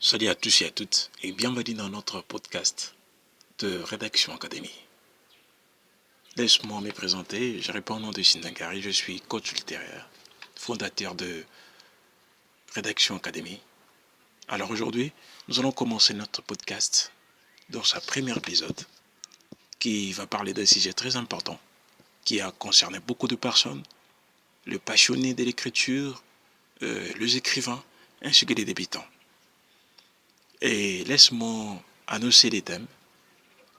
Salut à tous et à toutes et bienvenue dans notre podcast de Rédaction Académie. Laisse-moi me présenter, je réponds au nom de Sindangari, je suis coach littéraire, fondateur de Rédaction Académie. Alors aujourd'hui, nous allons commencer notre podcast dans sa première épisode qui va parler d'un sujet très important qui a concerné beaucoup de personnes, les passionnés de l'écriture, les écrivains ainsi que les débutants. Et laisse-moi annoncer les thèmes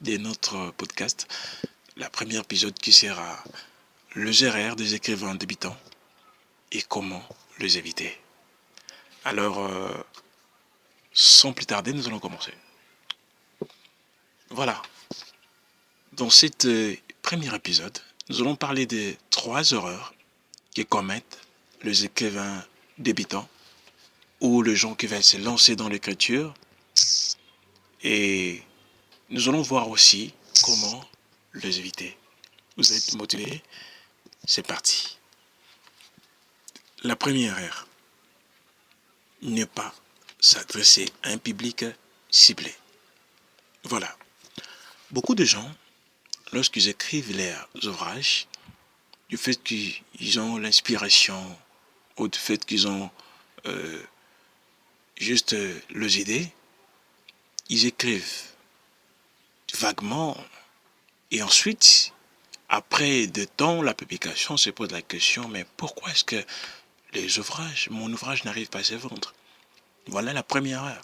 de notre podcast. La première épisode qui sera les erreurs des écrivains débutants et comment les éviter. Alors, sans plus tarder, nous allons commencer. Voilà. Dans cet premier épisode, nous allons parler des 3 erreurs que commettent les écrivains débutants ou les gens qui veulent se lancer dans l'écriture. Et nous allons voir aussi comment les éviter. Vous êtes motivés? C'est parti. La première erreur, ne pas s'adresser à un public ciblé. Voilà. Beaucoup de gens, lorsqu'ils écrivent leurs ouvrages, du fait qu'ils ont l'inspiration ou du fait qu'ils ont juste leurs idées, ils écrivent vaguement et ensuite, après de temps, la publication se pose la question, mais pourquoi est-ce que mon ouvrage n'arrive pas à se vendre? Voilà la première erreur.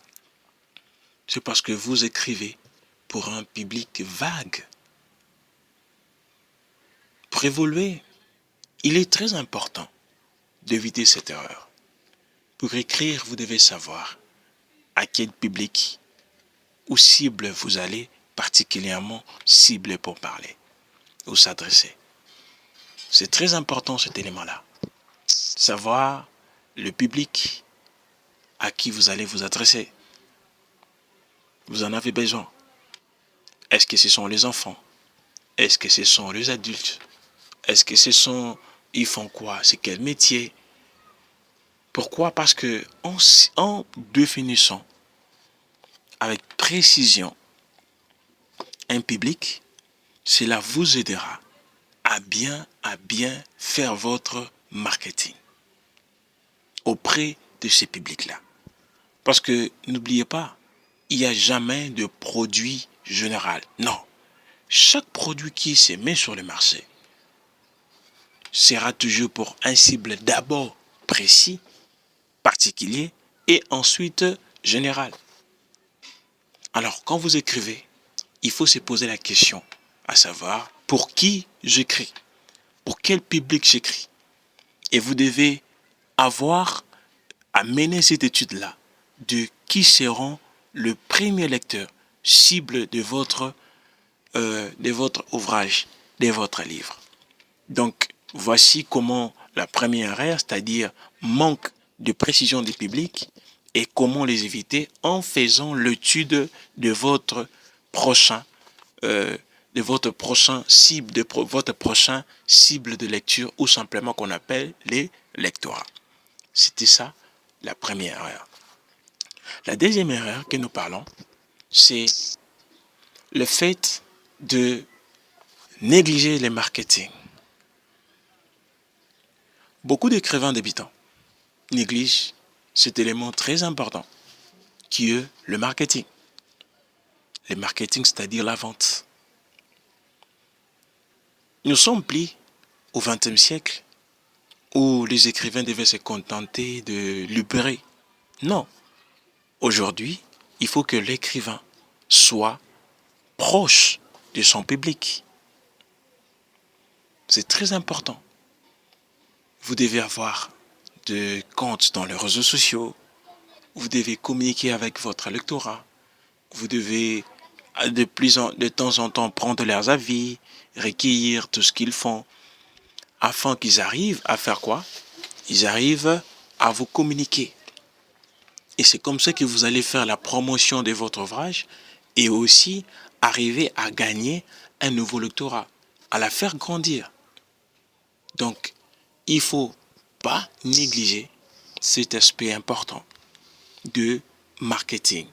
C'est parce que vous écrivez pour un public vague. Pour évoluer, il est très important d'éviter cette erreur. Pour écrire, vous devez savoir à quel public ou cible vous allez particulièrement cibler pour parler ou s'adresser. C'est très important cet élément-là. Savoir le public à qui vous allez vous adresser. Vous en avez besoin. Est-ce que ce sont les enfants? Est-ce que ce sont les adultes? Est-ce que ils font quoi? C'est quel métier? Pourquoi? Parce que en définissant avec précision un public, cela vous aidera à bien faire votre marketing auprès de ces publics-là. Parce que n'oubliez pas, il n'y a jamais de produit général. Non. Chaque produit qui se met sur le marché sera toujours pour un cible d'abord précis, particulier et ensuite général. Alors, quand vous écrivez, il faut se poser la question, à savoir, pour qui j'écris? Pour quel public j'écris? Et vous devez avoir à mener cette étude-là de qui seront le premier lecteur cible de votre ouvrage, de votre livre. Donc, voici comment la première erreur, c'est-à-dire manque de précision du public, et comment les éviter en faisant l'étude de votre prochain cible de lecture ou simplement qu'on appelle les lectorats. C'était ça la première erreur. La deuxième erreur que nous parlons, c'est le fait de négliger le marketing. Beaucoup d'écrivains débutants négligent cet élément très important qui est le marketing. Le marketing, c'est-à-dire la vente. Nous sommes pris au XXe siècle où les écrivains devaient se contenter de libérer. Non. Aujourd'hui, il faut que l'écrivain soit proche de son public. C'est très important. Vous devez avoir des comptes dans les réseaux sociaux. Vous devez communiquer avec votre lectorat. Vous devez de temps en temps prendre leurs avis, recueillir tout ce qu'ils font, afin qu'ils arrivent à faire quoi? Ils arrivent à vous communiquer. Et c'est comme ça que vous allez faire la promotion de votre ouvrage et aussi arriver à gagner un nouveau lectorat, à la faire grandir. Donc, il ne faut pas négliger cet aspect important de marketing,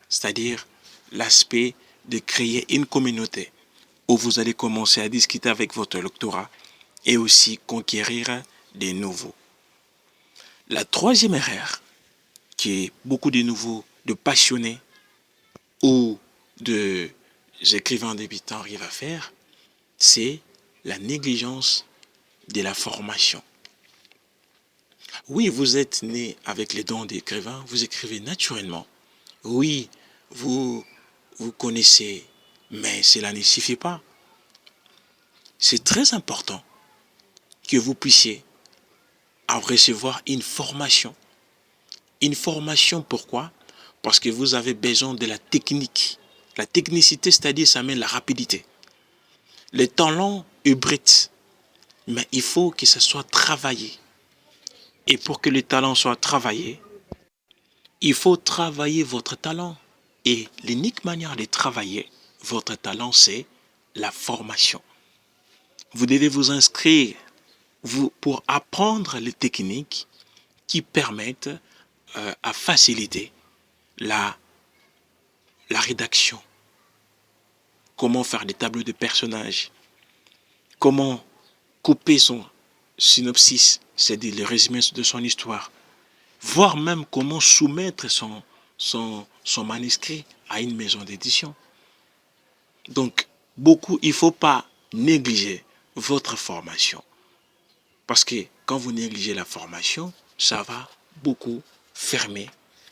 c'est-à-dire l'aspect de créer une communauté où vous allez commencer à discuter avec votre lectorat et aussi conquérir des nouveaux. La troisième erreur, qui est beaucoup de nouveaux, de passionnés ou de écrivains débutants arrivent à faire, c'est la négligence de la formation. Oui, vous êtes né avec les dons d'écrivain, vous écrivez naturellement. Oui, vous connaissez, mais cela ne suffit pas. C'est très important que vous puissiez recevoir une formation. Une formation, pourquoi? Parce que vous avez besoin de la technique. La technicité, c'est-à-dire ça met la rapidité. Le talent hybride, mais il faut que ça soit travaillé. Et pour que le talent soit travaillé, il faut travailler votre talent. Et l'unique manière de travailler votre talent, c'est la formation. Vous devez vous inscrire pour apprendre les techniques qui permettent à faciliter la rédaction. Comment faire des tableaux de personnages. Comment couper son synopsis, c'est-à-dire le résumé de son histoire. Voire même comment soumettre son manuscrit à une maison d'édition. Donc, il ne faut pas négliger votre formation. Parce que quand vous négligez la formation, ça va beaucoup fermer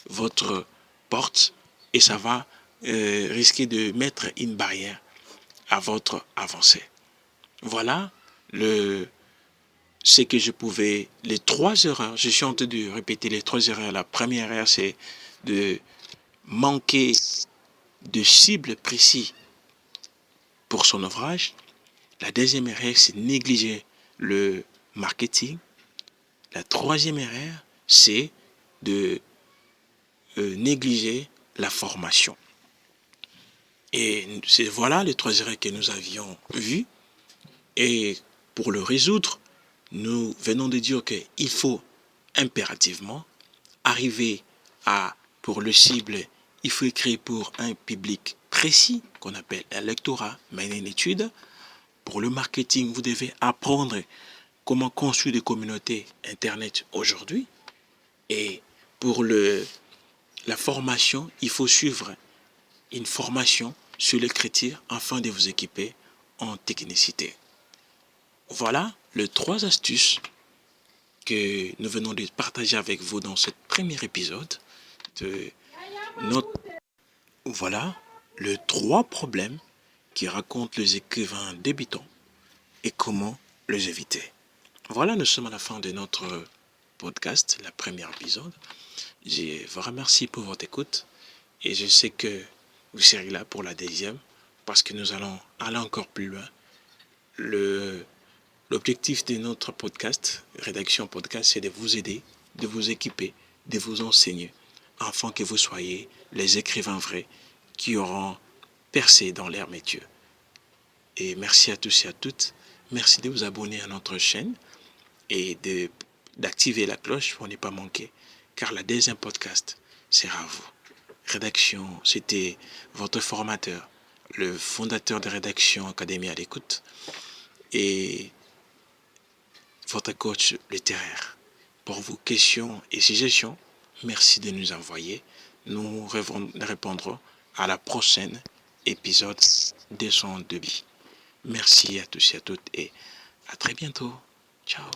votre porte et ça va risquer de mettre une barrière à votre avancée. Voilà ce que je pouvais, les 3 erreurs, je suis en train de répéter les 3 erreurs. La première erreur, c'est de manquer de cible précis pour son ouvrage. La deuxième erreur, c'est négliger le marketing. La troisième erreur, c'est de négliger la formation. Et voilà les 3 erreurs que nous avions vues. Et pour le résoudre, nous venons de dire qu'il faut impérativement arriver pour le cible, il faut écrire pour un public précis qu'on appelle un lectorat, mener une étude. Pour le marketing, vous devez apprendre comment construire des communautés Internet aujourd'hui. Et pour la formation, il faut suivre une formation sur l'écriture afin de vous équiper en technicité. Voilà les 3 astuces que nous venons de partager avec vous dans ce premier épisode de Voilà les 3 problèmes qui racontent les écrivains débutants et comment les éviter. Voilà, nous sommes à la fin de notre podcast, le premier épisode. Je vous remercie pour votre écoute et je sais que vous serez là pour la deuxième parce que nous allons aller encore plus loin. L'objectif de notre podcast, Rédaction Podcast, c'est de vous aider, de vous équiper, de vous enseigner, afin que vous soyez les écrivains vrais qui auront percé dans leur métier. Et merci à tous et à toutes. Merci de vous abonner à notre chaîne et d'activer la cloche pour ne pas manquer, car la deuxième podcast sera à vous. Rédaction, c'était votre formateur, le fondateur de Rédaction Académie à l'écoute et votre coach littéraire. Pour vos questions et suggestions, merci de nous envoyer. Nous répondrons à la prochaine épisode de son débit. Merci à tous et à toutes et à très bientôt. Ciao.